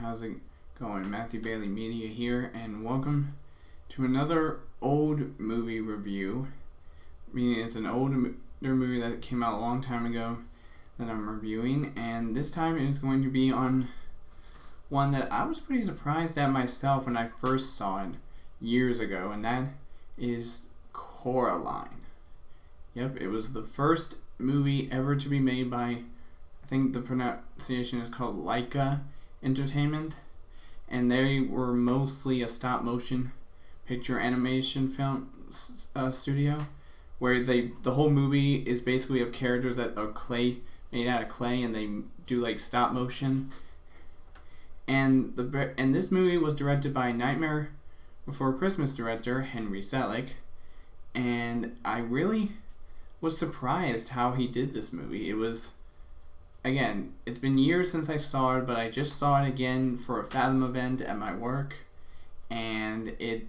how's it going? Matthew Bailey Media here, and welcome to another old movie review. Meaning it's an older movie that came out a long time ago that I'm reviewing, and this time it's going to be on one that I was pretty surprised at myself when I first saw it years ago, and that is Coraline. Yep, it was the first movie ever to be made by, I think the pronunciation is called Laika Entertainment, and they were mostly a stop motion picture animation film studio, where the whole movie is basically of characters that are made out of clay, and they do like stop motion. And this movie was directed by Nightmare Before Christmas director Henry Selick, and I really was surprised how he did this movie. It was, again, it's been years since I saw it, but I just saw it again for a Fathom event at my work, and it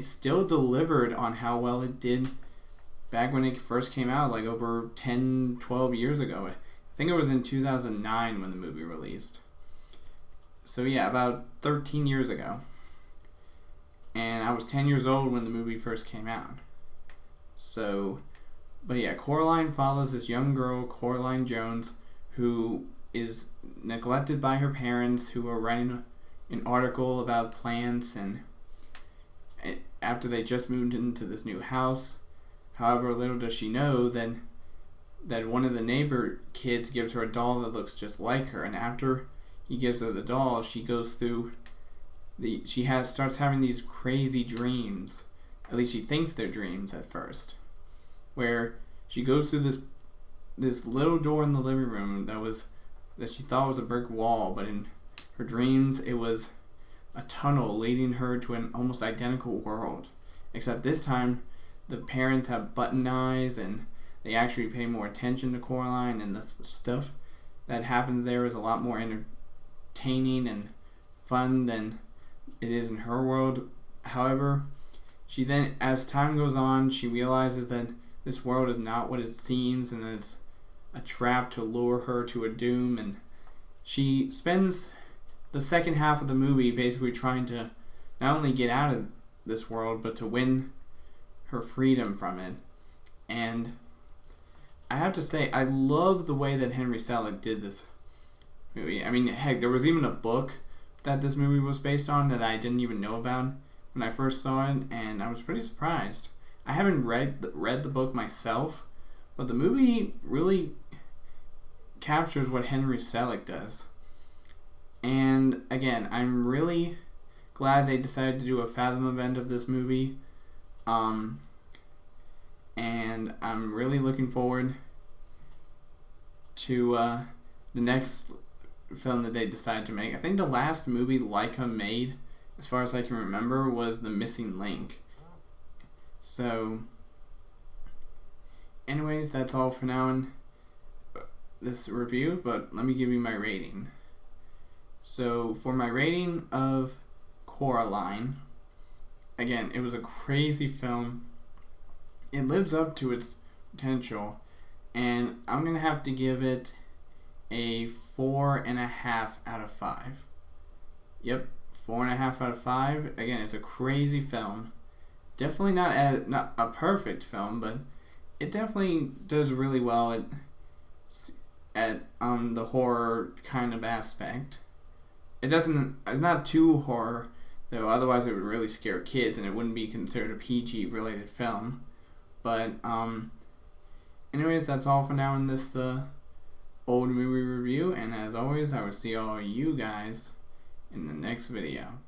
still delivered on how well it did back when it first came out, like over 10, 12 years ago. I think it was in 2009 when the movie released. So yeah, about 13 years ago. And I was 10 years old when the movie first came out. So, but yeah, Coraline follows this young girl, Coraline Jones, who is neglected by her parents, who are writing an article about plants, and after they just moved into this new house. However, little does she know that one of the neighbor kids gives her a doll that looks just like her, and after he gives her the doll, she goes through starts having these crazy dreams. At least she thinks they're dreams at first, where she goes through this little door in the living room that she thought was a brick wall, but in her dreams it was a tunnel leading her to an almost identical world, except this time the parents have button eyes and they actually pay more attention to Coraline, and the stuff that happens there is a lot more entertaining and fun than it is in her world. However, she then, as time goes on, she realizes that this world is not what it seems and is a trap to lure her to a doom, and she spends the second half of the movie basically trying to not only get out of this world, but to win her freedom from it. And I have to say, I love the way that Henry Selick did this movie. I mean, heck, there was even a book that this movie was based on that I didn't even know about when I first saw it, and I was pretty surprised. I haven't read the book myself, but the movie really captures what Henry Selick does. And again, I'm really glad they decided to do a Fathom event of this movie. And I'm really looking forward to the next film that they decide to make. I think the last movie Laika made, as far as I can remember, was The Missing Link. So, anyways, that's all for now in this review, but let me give you my rating. So, for my rating of Coraline, again, it was a crazy film. It lives up to its potential, and I'm going to have to give it a 4.5 out of 5. Yep, 4.5 out of 5. Again, it's a crazy film. Definitely not a perfect film, but it definitely does really well at the horror kind of aspect. It's not too horror, though, otherwise it would really scare kids and it wouldn't be considered a PG related film. But anyways, that's all for now in this old movie review, and as always, I will see all you guys in the next video.